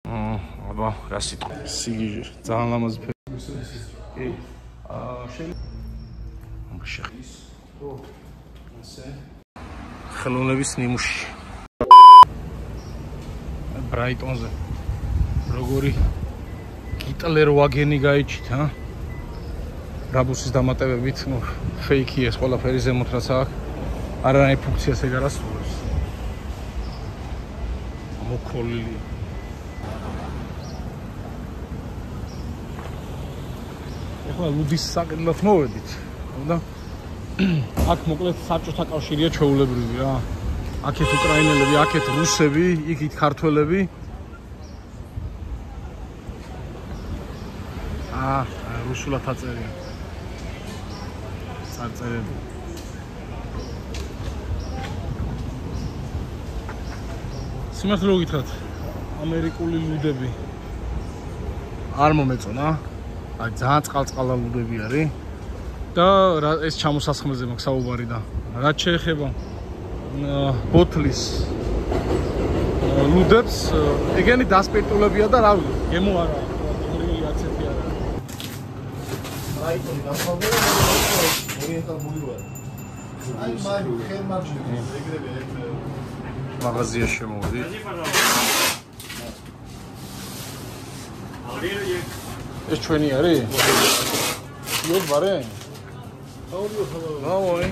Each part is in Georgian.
აბა, რა სიტყვა? სიგიჟე, ძალიან ლამაზი ფერი. კი. ხელოვნების ნიმუში. ბრაიტონზე. როგორი გიტლერ ვაგენი გაიჩით, რაბუსის დამატებებით, ფეიქია ეს ყველაფერი ზემოთ რაც აქვს. არანაირ ფუნქციას ეგ არ ასრულებს. მოკოლილი. ეხლა ლუდის საკითხად მოვედით, ხოდა? აქ მოკლედ საბჭოთა კავშირია ჩვეულებრივი რა. აქეთ უკრაინელები, აქეთ რუსები, იქით ქართველები. რუსულად აწერია. წარწერები. სიმართლე გითხრათ, ამერიკული ლუდები არ მომეწონა. აი ძალიან წყალწყალა ლუდები არის. და ეს ჩამოსასხმეზე მაქვს საუბარი და რაც შეეხება ბოთლის ლუდებს, ეგენი დასპირტულებია და რა ვიცი, გემო არა, ორი აცეთი არა. რაიტონი დასწავლე ორიენტალური ვარ. აი მაი ხერმარში ეგრევე ერთ მაღაზიაში შემოვიდი. ეს ჩვენი არის? იოდ ვარე? აუდიო ხალხო. ნაოი.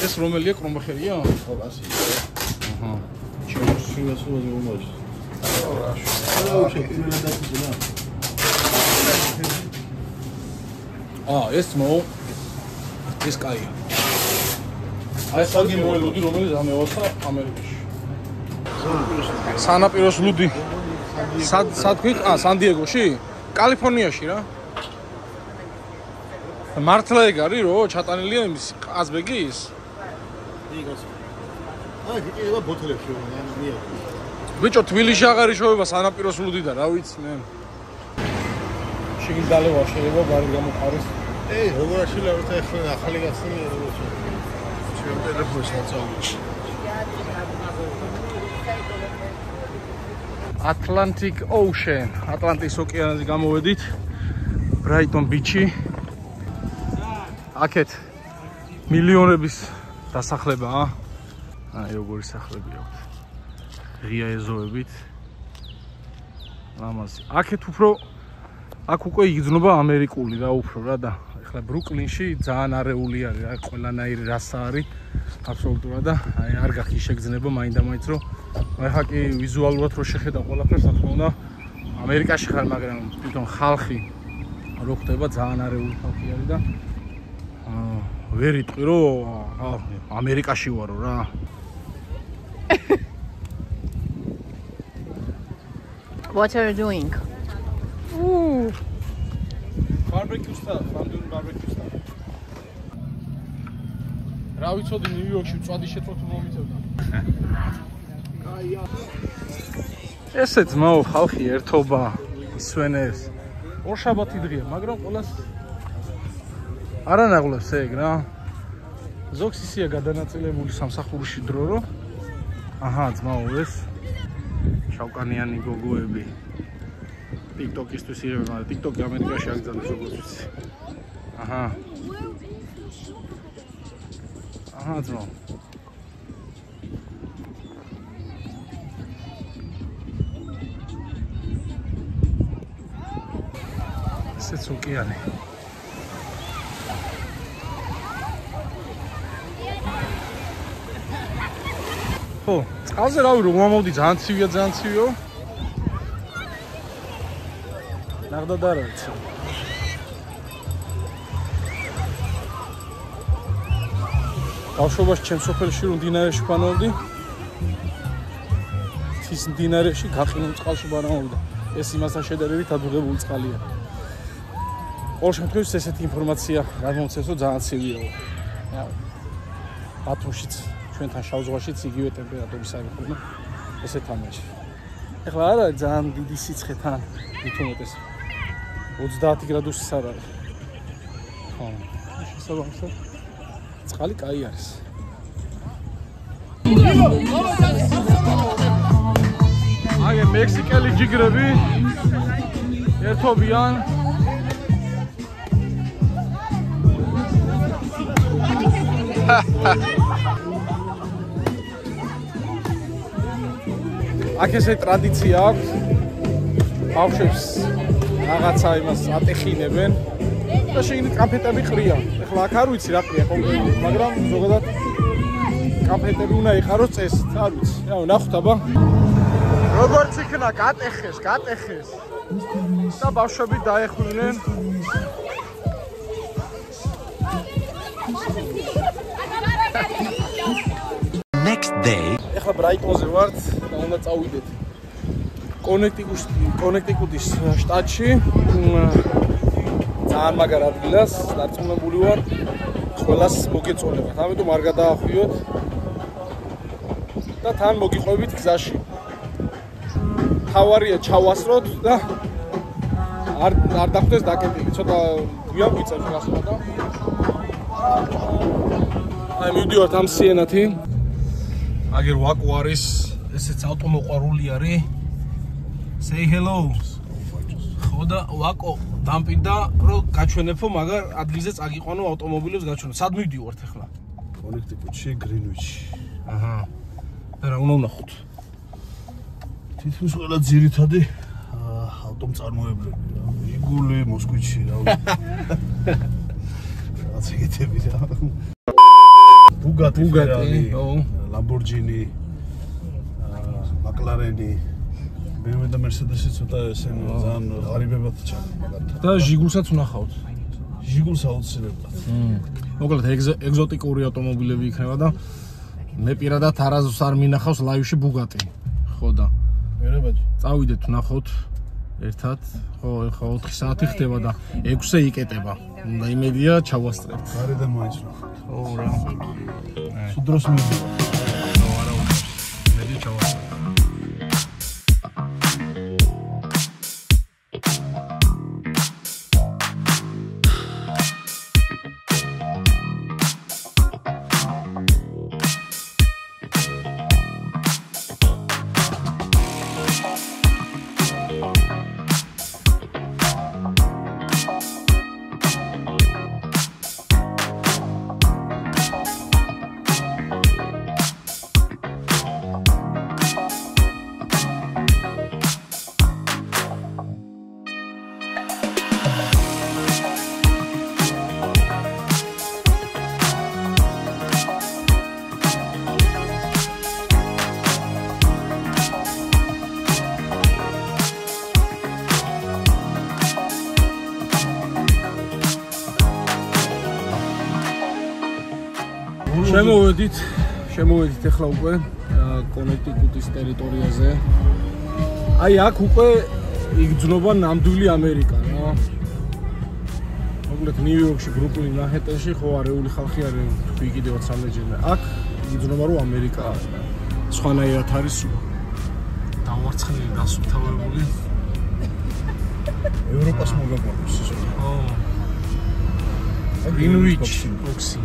ეს რომელია კრომბახერია? ხო, ასე. აჰა. შევასრულე მომაჯ. ეს მო ეს კაია. აი საგი მოელუდი რომელიც ამევასა ამერიკაში. სანაპიროს ლუდი. სად ქვით? სან-დიეგოში? კალიფორნიაში რა. მართლა ეგ არის რო ჩატანილია იმის ყაზბეგის? იგოს. აი კიდევ ბოთლებში ვარ. ბიჭო თბილისში აღარ იშოვება სანაპიროს ლუდი და რა ვიცი მე. შეგიდალევა შეიძლება ბარი გამოყარეს. როგორ აშილავთ ახლა ახალი გასწრია როგორ შეიძლება. ჩემ ტელეფონს აწავდი. Atlantic Ocean, ატლანტის ოკეანეზე გამოვედით. ბრაიტონ ბიჩი. აქეთ მილიონების დასახლებაა. აი როგორი სახლები აქვს. ღია ეზოებით. ლამაზი. აქეთ უფრო აქ უკვე იგრძნობა ამერიკული რა უფრო რა და ეხლა ბრუკლინში ძალიან არეული არის რა ყველანაირი რასა არის აბსოლუტურად და აი არ გახი შეგრძნება მაინდა-მაინც რომ ეხლა კი ვიზუალურად რო შეხედა ყველაფერს რა თქმა უნდა ამერიკაში ხარ მაგრამ თვითონ ხალხი რო ხდება ძალიან არეული ხალხი არის და ვერ იტყვი რომ ამერიკაში ვარო რა What are you doing? Ooh. Barbecue stuff. I'm doing barbecue stuff. რა ვიცოდი ნიუ-იორკში წვადი შეწვეთ მომიწევდა. ესე ძმაო ხალხი ერთობა ისვენებს. ორშაბათი დღეა, მაგრამ ყველას არანაღლებს ეგ რა. ზოგს ისია გადანაწილებული სამსახურში დრო რო. აჰა ძმაო ეს შავკანიანი გოგოები. TikTok-ისთვის იღებენ, მაგრამ TikTok-ი ამერიკაში აკრძალეს როგორც ვიცი. აჰა. აჰა ძმო. ესეც ოკეანე. ხო, წყალზე რავი რომ მომავდი ძალიან ცივია, ძალიან ცივიო. ნახდა და რა ვიცი. ბავშვობაში ჩემ სოფელში რომ მდინარეში ვანაობდი. თის მდინარეში გაყინულ წყალში ვანაობდა. ეს იმასთან შედარებით ადუღებული წყალია. ყოველ შემთხვევაში ესეთი ინფორმაცია გამომცეს რომ ძალიან ცივიაო. ბათუმშიც ჩვენთან შავ ზღვაშიც იგივე ტემპერატურის არის ხოლმე. ესეთ ამაში. ეხლა არა ძალიან დიდი სიცხეთან ვითომეტეს 30 გრადუსის არ არის. ხო. შესაბამისად წყალი კაი არის. აი მექსიკელი ჯიგრები ერთობიან. აქ ესე ტრადიცია აქვს. ბავშვებს რაღაცა იმას ატეხინებენ და შეინით კამფეტები ყრია. ეხლა აქ არ ვიცი რა ყრია კონკრეტულად, მაგრამ ზოგადად კამფეტები უნდა იყაროს წესით, არ ვიცი. რა ნახოთ აბა. როგორც იქნა გატეხეს და ბავშვები დაეხმნენ. Next day. ეხლა ბრაიტონზე ვართ და უნდა წავიდეთ კონექტიკუტის შტატში. ძალიან მაგარ ადგილას დარწმუნებული ვარ, ყველას მოგეწონებათ. ამიტომ არ გადაახვიოთ და თან მოგიყვებით გზაში. თავარია ჩავასროთ და არ დახვდეს დაკეტილი. ცოტა გვიან გვიწევს გასვლა და აი მივდივართ ამ სიენათი. აგერ ვაკო არის, ესეც ავტომოყვარული არის. Say hello. ხო და ვაკო დამპირდა რომ გაჩვენებო, მაგრამ ადგილზე წაგიყვანო ავტომობილებს გაჩვენო. სად მივდივართ ახლა? კონექტიკუტში, გრინვიჩში. აჰა. და რა უნდა ვნახოთ? თითქმის ყველა ძირითადი ავტომწარმოებლები, რა. იგული, მოსკვიჩი, რა. რაც ეგეთები რა. ბუგატი, ლამბორჯინი, მაკლარენი, BMW და Mercedes-ი ცოტა ესენი ძალიან ღარიბებად ჩანს მაგალითად. და ჟიგულსაც ვნახავთ. ჟიგულს აუცილებლად. მოკლედ ეგზოტიკური ავტომობილები იქნება და მე პირადად არასდროს არ მინახავს ლაივში ბუგატი. ხო და ვერებად. წავიდეთ ვნახოთ ერთად. ხო, ეხლა 4 საათი ხდება და 6-ზე იკეტება. და იმედია ჩავასწრებთ. გარედან მაინც ვნახოთ. ო რა. სულ დროს მივიდა. ნო არა უყურს. იმედია ჩავასწრებთ. შემოვედით ახლა უკვე კონექტიკუტის ტერიტორიაზე. აი აქ უკვე იგრძნობა ნამდვილი ამერიკა რა. მოკლედ ნიუ-იორკში, ბრუკლინ, მანჰეტენში ხო არეული ხალხი არის, თქვი კიდევაც სამეჯერმე. აქ იგრძნობა რომ ამერიკაა. სხვანაირად არის დავარცხნილი, დასუფთავებული. ევროპას მოგაყვანოს ისე. ო. გრინვიჩ ბოქსი.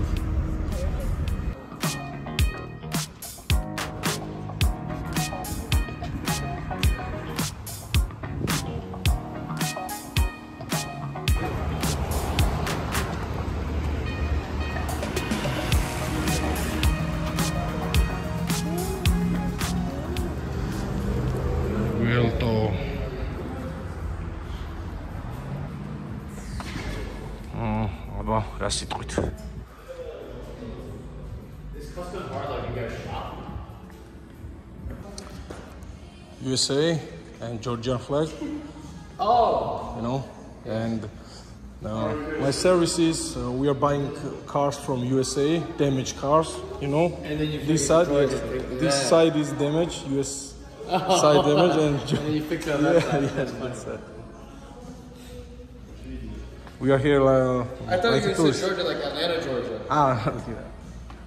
რა სიტყვით. USA and Georgian flag. Oh, you know, and my service is we are buying cars from USA, damaged cars, you know. And then you this side, this side is damaged, US side damaged, and then you fix it on that side. That's it. We are here. I thought you said Georgia, like Atlanta, Georgia. Yeah.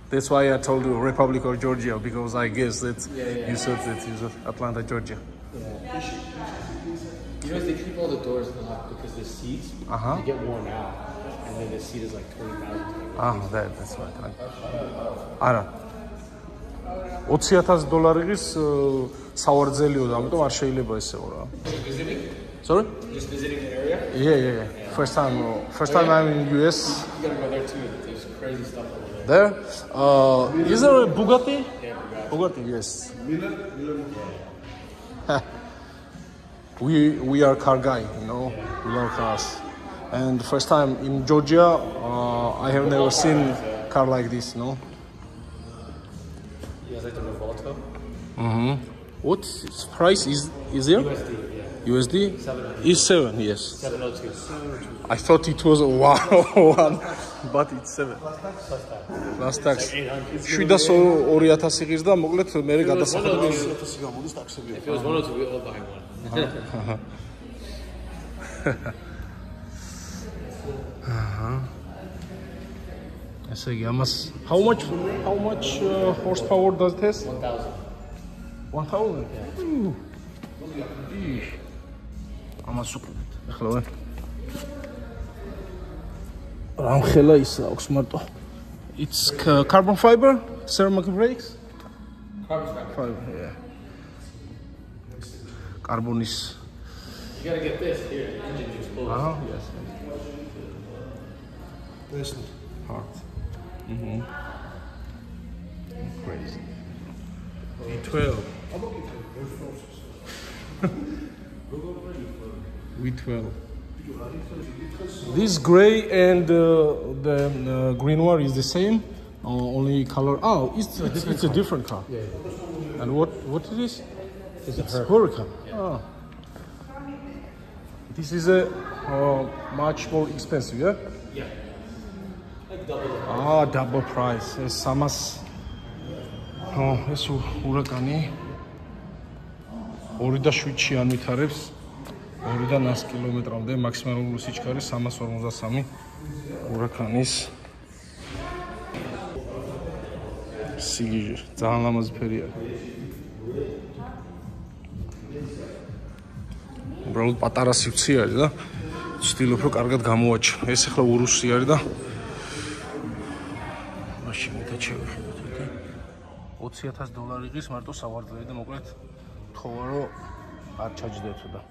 That's why I told you Republic of Georgia, because I guess that you said that you said Atlanta, Georgia. Yeah. You know, they keep all the doors locked because the seats they get worn out, and then the seat is like 20,000. That's right. I don't. $20,000 ის სავარძელიო და ამიტომ არ შეიძლება ესეო რა. Sorry? Just visiting the area? Yeah. First time I'm in US. You gotta go there too. There's crazy stuff over there. There? Is there a Bugatti? Yeah, Bugatti, yes. We are car guy, you know. We love cars. And the first time in Georgia, I have never seen car like this, no. You guys like the Revolto? What price is there? USD, yeah. USD? 700. Is 7, yes. 702. I thought it was one, but it's 7. Plus tax. 800. 700 ღირს და მოკლედ მე გადასახადები 1000 გამოდის ტაქსები. If it was 102, we'd all buy one. ესე იგი ამას how much horsepower does it has? 1,000. 1000? ამას უყურეთ. ახლა ვარ. რამხელა ის აქვს მარტო. It's carbon fiber, ceramic brakes. Carbon fiber. Fiber, yeah. Carbonis. You gotta get this here. Engine juice bullets. Yes. ეს Hard. Crazy. V12. V12. This gray and the green one is the same, only color. Oh, it's a different car. Yeah. And what it is? It's Huracan. Yeah. Oh. This is a much more expensive, yeah? Yeah. Like double. Double price. Es samas. Es Huracani. 2.7-ში ანვითარებს 200 კილომეტრამდე მაქსიმალური სიჩქარე 353 Huracanis. სიგიჟე, ძალიან ლამაზი ფერი არის. უბრალოდ პატარა სივრცე არის და ვცდილობ რომ კარგად გამოვაჩინო. ეს ახლა ურუსი არის და მაშინ მეტად შევხედოთ. $20,000 ღირს მარტო სავარძელი და მოკლედ თხოვა რომ არ ჩაჯდეთო და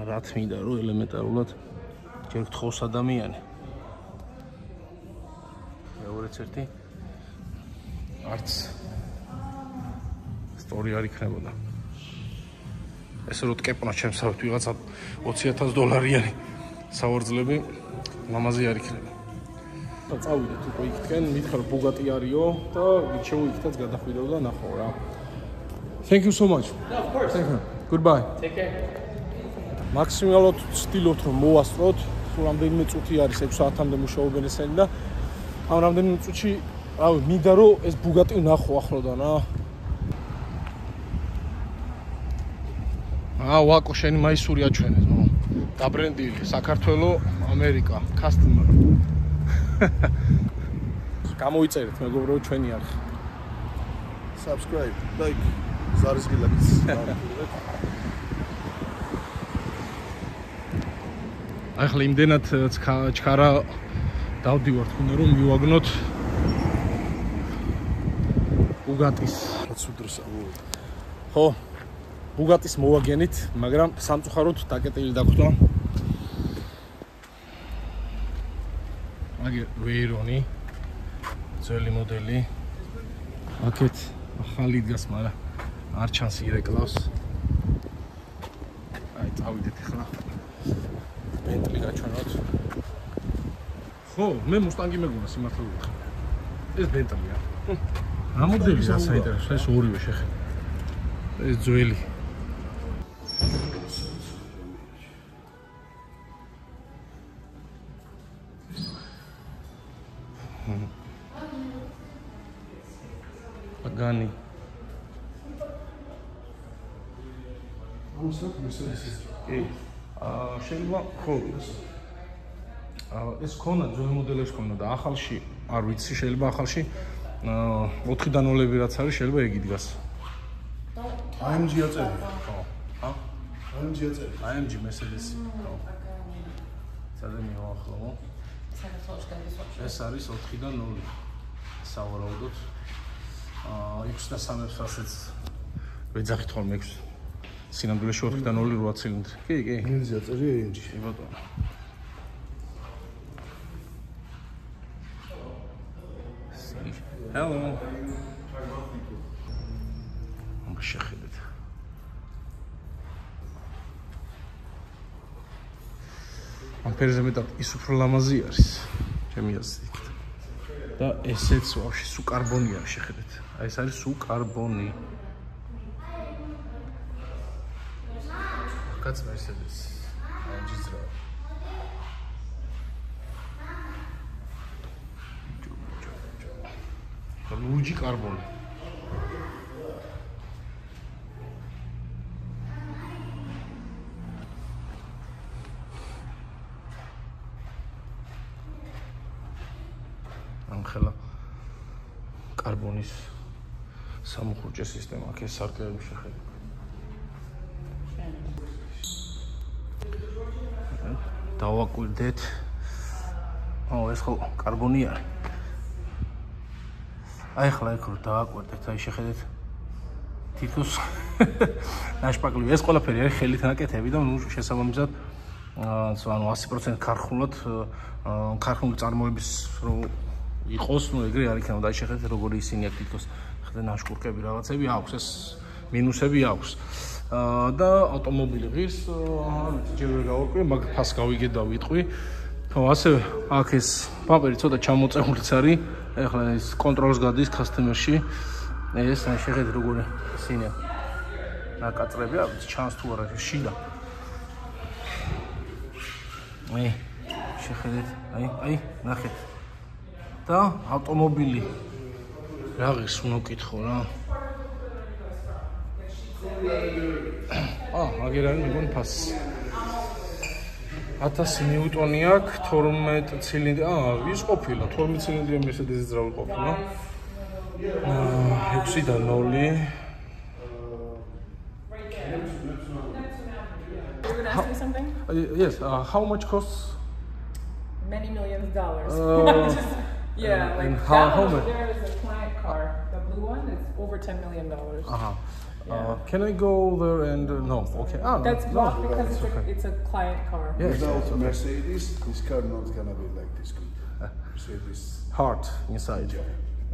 რა თმინდა რომ ელემენტარულად ჯერ გთხოვს ადამიანი. მეორეც ერთი არც სტორი არ იქნებოდა. ესე რომ ტკეპნა ჩემსავთ ვიღაცა $20,000-იანი სავარძლები ლამაზი არ იქნება. და წავიდეთ უკვე იქთკენ, მითხრა ბუგატი არისო და გიჩეულ იქთაც გადახვიდო და ნახო რა. Thank you so much. No, of course. Thank you. Goodbye. Take care. მაქსიმალურად ვცდილობთ რომ მოვასწროთ, სულ რამდენიმე წუთი არის 6 საათამდე მუშაობენ ესენი და ამ რამდენიმე წუთში რავი მინდა რომ ეს ბუგატი ვნახო ახლოდან რა. ვაკო შენი მაისური აჩვენეს, ნუ. დაბრენდილი, საქართველო, ამერიკა, customer. გამოიწერეთ მეგობრებო ჩვენი არხი. subscribe, like, ზარის გილაკს. ახლა იმდენად ჩქარა დავდივართ, თქო რომ მივაგნოთ ბუგატის. ცუდრს ამოვიდა. ხო, ბუგატის მოვაგენით, მაგრამ სამწუხაროდ დაკეტილი დაგვხდა. მაგე ვეირონი, ძველი მოდელი. აქეთ ახალი დგას, მაგრამ არ ჩანს ირეკლავს. აი, წავიდეთ ახლა. Bentley გაჩვენოთ. ხო, მე Mustang-ი მეგონა სიმართლე ვიტყვი. ეს Bentley-ა. რა მოდელია საინტერესო, ეს ორივე შეხედე. ეს ძველი. Pagani. შეიძლება ხო ეს ქონა ძველი მოდელებს ქონა და ახალში არ ვიცი შეიძლება ახალში 4-დან 0-ები რაც არის შეიძლება ეგ იდგას. AMG-ა წელი. ხო. AMG-ა წელი. AMG Mercedes. ხო. სადაც მივახლოვო. ეს არის 4-დან 0. სავარაუდოდ 6-3-ს რასაც ვეძახით ხოლმე 6 სინამდვილეში 4-დან 2 8 ცილინდრი. კი, კი. ინგლისია წერია ინჯი. კი ბატონო. Hello. შეხედეთ. ამ ფერზე მეტად ის უფრო ლამაზი არის. ჩემი აზრით. და ესეც ვაფშე სუ კარბონია შეხედეთ. აი ეს არის სუ კარბონი. კაც Mercedes. ჯიზრა. ლუჯი კარბონი. ამხელა კარბონის სამუხურჭე სისტემა აქ ეს სარკმლები შეხედეთ. დავაკვირდეთ. ეს ხო კარბონი არის. აი ხლა იქ რო დავაკვირდეთ, აი შეხედეთ. თითოს ნაშპაკლი. ეს ყველაფერი არის ხელით ნაკეთები და ნუ შესაბამისად ანუ 100% ქარხნულად ქარხნული წარმოების რო იყოს, ნუ ეგრე არ იქნება. აი შეხედეთ როგორი ისინი აქ თითოს ხდა ნაშკურკები რაღაცები აქვს, ეს მინუსები აქვს. და ავტომობილი ღირს, ჯერ ვერ გავაკვირე, მაგ ფას გავიგე და ვიტყვი. ასევე აქ ეს პაპერი ცოტა ჩამოწეულიც არის. ეხლა ეს კონტროლს გადის კასტომერში. ეს აი შეხედეთ როგორი ისინი ნაკაწრები აქვს, ჩანს თუ არა შიდა. აი შეხედეთ, აი ნახეთ. და ავტომობილი რა ღირს უნდა ვკითხო რა. აგერ არის მეგონი ფასი. 1000 ნიუტონი აქვს, 12 ცილინდრი. ის ყოფილა 12 ცილინდრია Mercedes-იც რა ყოფილა. 6-დან 0. You gonna ask me something? Yes, how much costs? Many millions of dollars. Yeah, like and that how one much? there is a client car. The blue one is over $10 million. Can I go there and no? Okay. That's blocked no, because okay. it's a client car. Yes. Without Mercedes, this car not gonna be like this good. Mercedes. Heart inside. You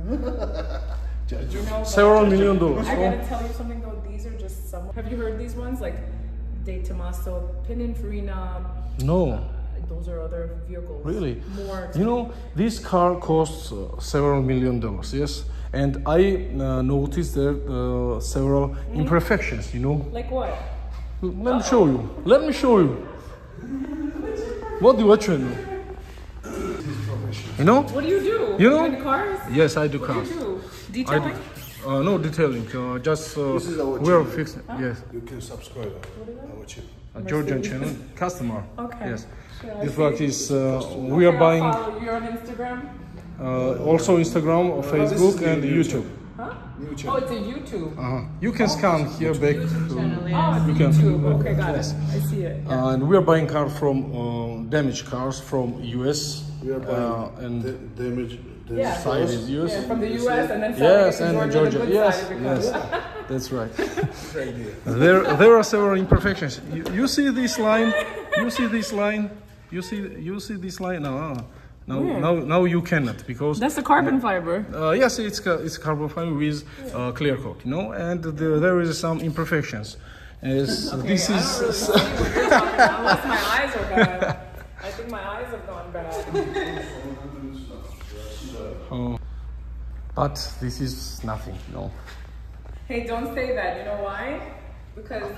know, Several $million. I gotta tell you something though. These are just some. Have you heard these ones like De Tomaso, Pininfarina? No. Those are other vehicles. Really? More. You know, this car costs several $1 million. Yes. And I noticed there several imperfections. You know. Like what? Let me show you. Let me show you. What do you watch? You know? What do you do? You know? in cars? Yes, I do What cars. do you do? Detailing? No detailing. Just This is our we're channel. fixing. Yes. You can subscribe our channel. A Georgian channel customer. Okay. Yes. Sure, I In see. fact, is we are Okay, buying I'll follow you on Instagram. Also Instagram, Facebook, this is and the YouTube. Huh? New Oh, channel. it's a YouTube. You can scan here back. Oh, You it's can- YouTube. Okay, got yes. it. I see it. And we are buying cars from damaged cars from US. We are buying and damage. Yeah. side is US. Yeah, from the US and then selling Yes, it and to in Georgia. Georgia. The good Yes, side yes, because- that's right. There are several imperfections. You see this line? You see this line? You see this line? Now you cannot because That's the carbon fiber. yes, it's carbon fiber with clear coat, you know, and there is some imperfections. This is Unless my eyes are bad. I think my eyes have gone bad. but this is nothing, you know. Hey, don't say that. You know why? Because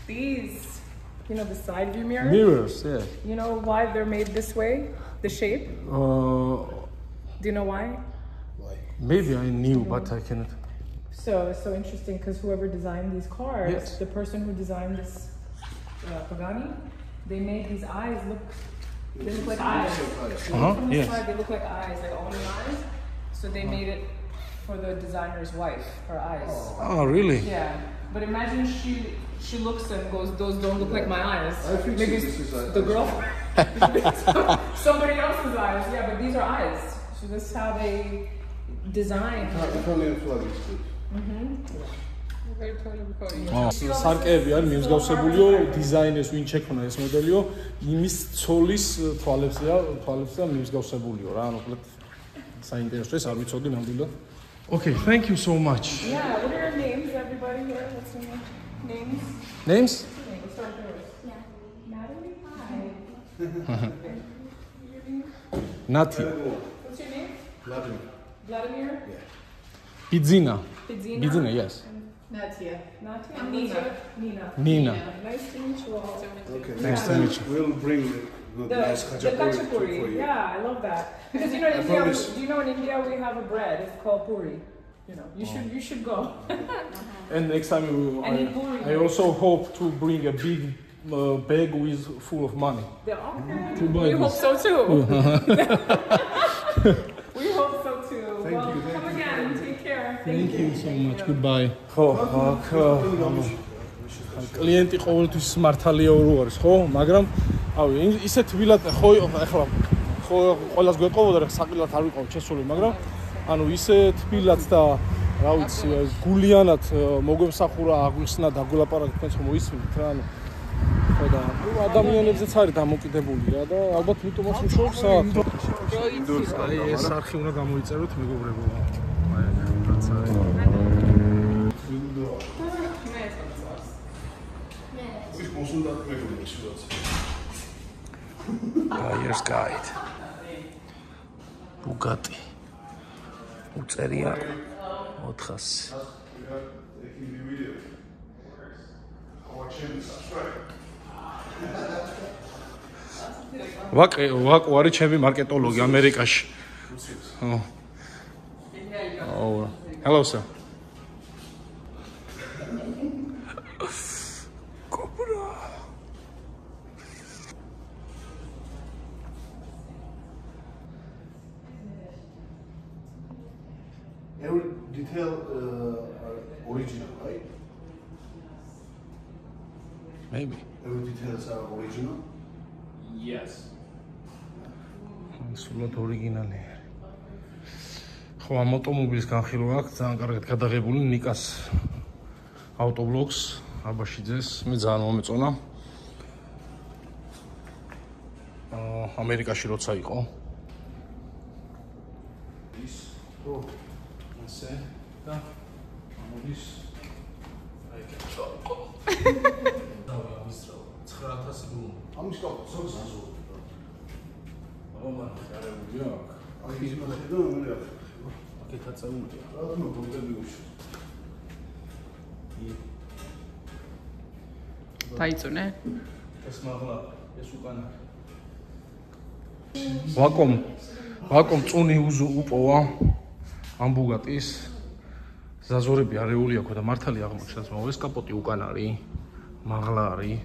these, you know, the side view mirrors. Mirrors, yeah. You know why they're made this way? The shape. Do you know why? Maybe I knew, but I cannot. So interesting because whoever designed these cars, Yes. the person who designed this Pagani, they made these eyes look. They look like eyes. From the Yes. side, they look like eyes, like only eyes. So they made it for the designer's wife, her eyes. Oh, really? Yeah, but imagine she looks and goes, "Those don't look like my eyes." I think Maybe this is the girl, somebody else's eyes. Yeah, but these are eyes. So this is how they design. Italian flag is good. სარკეები არის მიმსგავსებულიო დიზაინერს ვინ შექმნა ეს მოდელიო იმის ცოლის თვალებს და მიმსგავსებულიო რა ანუ უბრალოდ საინტერესოა არ ვიცოდი ნამდვილად. Okay, thank you so much. Yeah, what are your names, everybody here? What's your name? Names? Names? Let's start yours. Yeah. Natalie? Hi. Nati. What's your name? Vladimir. Vladimir? Bidzina. Bidzina? Bidzina, yes. Natia. Natia? Nina. Nina. Nice to meet you all. Okay. Nice to meet you. We'll bring the nice The khachapuri for khachapuri. you. Yeah, I love that. Because you know, in India, do you know in India we have a bread? It's called puri. You know, you should go. And next time I also hope to bring a big bag with full of money. Okay. To buy We this. hope so too. We hope so too. Thank you. Come again. Take care. Thank you so much. Goodbye. ხო, აქ კლიენტი ყოველთვის მართალია რო არის, ხო? მაგრამ ავი ისე თბილად ხო ახლა ხო ყველას გვეყოვოდა რა საყილად არ ვიყავ ჩესული, მაგრამ ანუ ისე თბილად და რა ვიცი გულიანად მოგვემსახურა აგვიხსნა და გულაპარაკეთ თქვენს ხომ ისმით რა ანუ ხო და ადამიანებზეც არის დამოკიდებული რა და ალბათ მიტომაც უშოვს აქ აი ეს არხი უნდა გამოიწეროთ მეგობრებო აი რაც არის Buyer's guide. Bugatti. უწერია 400. ვაკვარი ჩემი მარკეტოლოგი ამერიკაში. Oh. Hello sir. Every detail original, right? Maybe. Every details are original. Yes. სულად ორიგინალი არის. ხო, ამ ავტომობილის განხილვა აქვს ძალიან კარგად გადაღებული ნიკას ავტობლოგს აბაშიძეს. მე ძალიან მომეწონა. ამერიკაში როცა იყო. ის რო ასე და ამოდის აი კეთო. დავი ამისწრო 9000 გუნ. ამის კაცს ზაზო. რომან გარემოა აქ. აი ის მოხდა მე რა. აქეთ აწეულია. რა თქმა უნდა პრობლემები უშვი. დაიწუნე? ეს მაღლა ეს უკანა. ვაკომ წუნი უპოვა ამ ბუგატის ზაზორები არეული აქვს და მართალი აღმოჩნდა მაგრამ ეს კაპოტი უკან არის მაღლა არის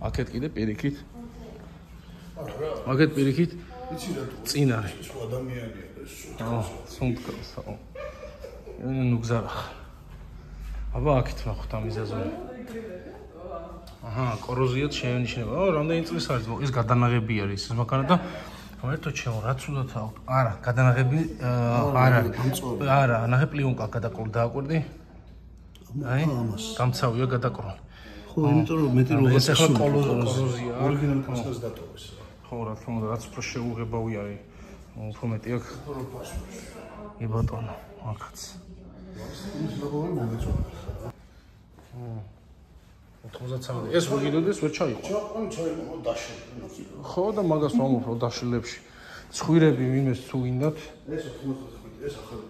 აქეთ კიდე პირიქით აქეთ პირიქით იცი რა წინ არის ეს ადამიანია ეს სუნდკროს ნუ გზარა აბა აქეთ ნახოთ ამ ზაზორი აჰა კოროზიად შეენიშნება რამდენი წლის არის ეს გადანაღები არის ეს მაქანა და ერთო ჩემო რაც უნდა თავ არა გადანაღები არა ნახე პლიონკა გადაკრული დააკვირდი აი გამცავია გადაკრული ხო იმიტომ რომ მეტი რო ეს ახლა კოროზია ორიგინალ კაცს დატოვეს ხო რა თქმა უნდა რაც უფრო შეუღებავი არის უფრო მეტი აქვს ი ბატონო აქაც ის როგორი მომეწონა 90 ეს ვიგიდოდეს ვერ ჩაიყო ჩაიყო დაშლილი ხო და მაგას ვამოფრო დაშლილებში ცხვირები მიმეს თუ გინდათ ეს 95 ეს ახალი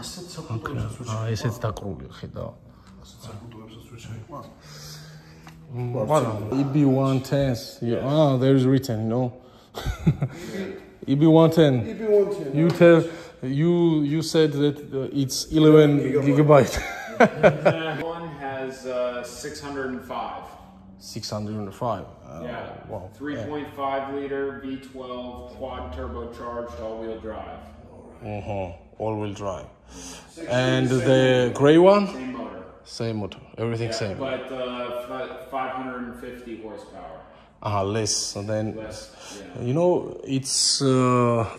ასეთ საფუძველს ესეც დაკრული ხედავ ასეთ საფუძველსაც ვერ ჩაიყო EB110 there is written EB110 you tell you said that it's 11 gigabyte. One has 605. 605. Yeah. Wow. 3.5 liter V12 quad turbocharged all-wheel drive. All-wheel drive. And the gray one? Same motor. Same motor. Everything same. But 550 horsepower. Less. Then, Less, yeah. you know, it's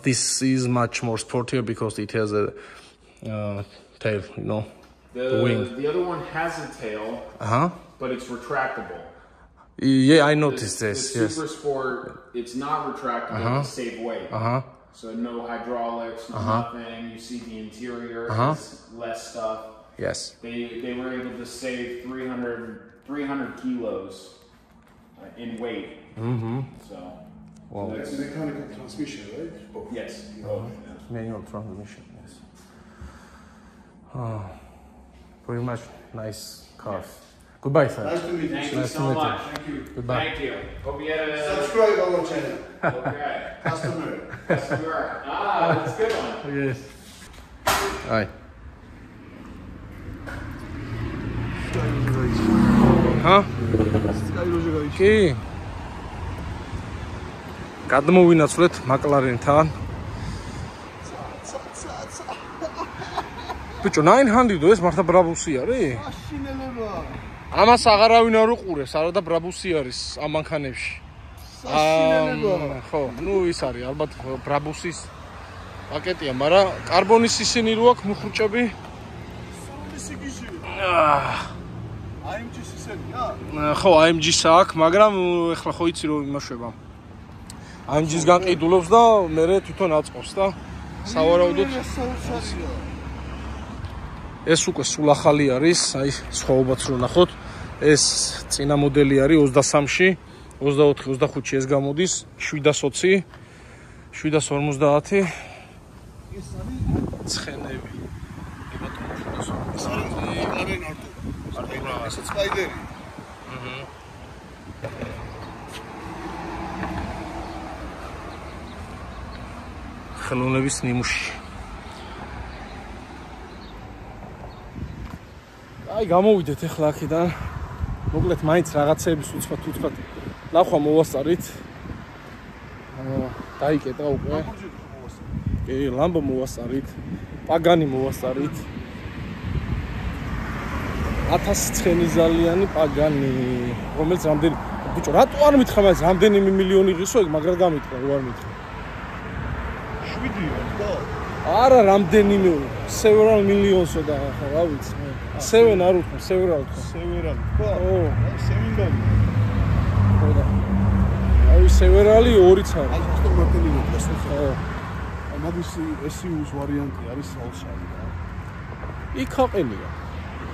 this is much more sportier because it has a tail. You know, the wing. The other one has a tail, but it's retractable. Yeah, I noticed this. The Yes. Super Sport, it's not retractable to save weight. So no hydraulics, no nothing. You see the interior has less stuff. Yes. They were able to save 300 kilos in weight. So That's mechanical transmission, right? yes. Manual transmission. Yes. Very much nice cars. Goodbye, sir. Nice to meet you. Thank you Nice to so meet you. much. Thank you. Goodbye. Thank you. Hope you had a Subscribe our channel. okay. Customer. That's a good one. Yes. Hi. კი. გადმოვინაცვლეთ McLaren-თან. ბიჭო 900 ეს მართლა ბრაბუსი არის? მაშინელება. ამას აღარავინ არ უყურებს, არა და ბრაბუსი არის ამ მანქანებში. მაშინელება. ხო, ნუ ის არის ალბათ ბრაბუსის პაკეტია, მაგრამ კარბონის ისინი რო აქვს მუხრუჭები. AMG-ის ისენია? ხო, AMG-ს აქვს, მაგრამ ეხლა ხო იცი რომ იმაშვება. AMG-ს განყიდულობს და მე თვითონ აწყობს და სავარაუდოდ ეს უკვე სულ ახალი არის, აი სხვაობაც რო ნახოთ. ეს წინა მოდელი არის 23-ში, 24-25-ში ეს გამოდის, 720, 750. ეს არის ცხენები. ეს არის McLaren Artur. ეს სპაიდერი. ხელოვნების ნიმუში. აი გამოვიდეთ ახლა აქედან. მოკლედ მაინც რაღაცეების უცბად ნახვა მოვასწარით. დაიკეტა უკვე. კი, ლამბო მოვასწარით. პაგანი მოვასწარით. 1000 ცხენიზალიანი პაგანი, რომელიც რამდენი ბიჭო, რატო არ მითხრა მას რამდენიმე მილიონი ღირსო ეგ, მაგრამ გამითხრა, რო არ მითხრა. 7-ია, ხო? არა, რამდენიმე, several millions-ო და ხო, რა ვიცი. 7 არ ვთქვა, several ვთქვა. Several, ხო? ო, Several. ხო და. აი, several-ი 2-ც არის. აი, ხო, მოდელი ვეთქვა. ხო. მაგის SUV-ის ვარიანტი არის საოცარი რა. იქ აყენია.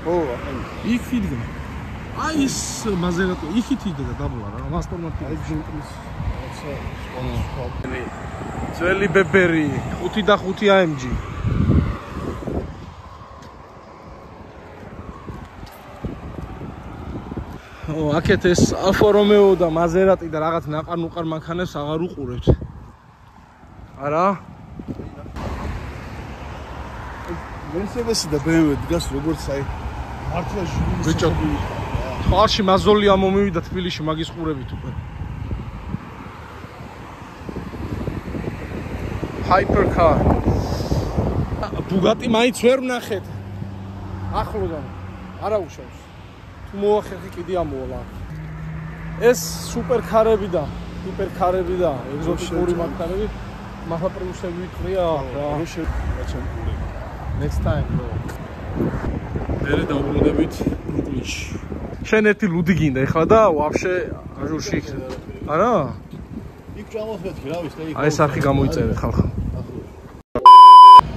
ხო, აყენია. იქ იდგა. აი ის მაზერატი, იქით იდგა დაბლა რა, მასტორმატი. აი ჯენტლის რაცა სხვა. ძველი ბებერი, 5 და 5 AMG. აქეთ ეს Alfa Romeo და Maserati და რაღაც ნაყარ-ნუყარ მანქანებს აღარ უყურებთ. არა? Mercedes და BMW დგას როგორც აი მართლა ჟურის. ბიჭო, ხარში მაზოლია მომივიდა თბილისში მაგის ყურებით უკვე. Hypercar. Bugatti მაინც ვერ ვნახეთ. ახლოდან. არა უშავს. თუ მოახერხი კიდე ამოვალ. ეს სუპერკარები და ჰიპერკარები და ეგზოტიკური მანქანები მახლა პრიუსები ვიყრია რა. Next time bro. მერე დავბრუნდებით ბრუკლინში. შენ ერთი ლუდი გინდა ეხლა და ვაფშე აჟურში იქნება. არა? იქ ჩამოხვედი რა ვიცი და იქ. აი ეს არხი გამოიწერე ხალხო.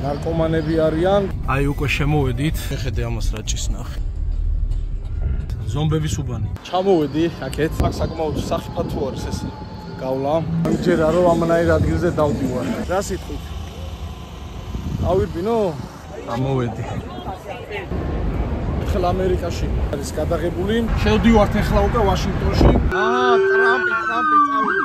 ნარკომანები არიან. აი უკვე შემოვედით. შეხედე ამას რა ჭის ნახე. ზომბების უბანი. ჩამოვედი აქეთ. აქ საკმაოდ სახიფათო არის ეს გავლა. ამჯერა რომ ამნაირ ადგილზე დავდივარ. რა სიტყვით? ავირბინო? ამოვედი. ახლა ამერიკაში არის გადაღებული. შევდივართ ახლა უკვე ვაშინგტონში. ტრამპი წავიდა.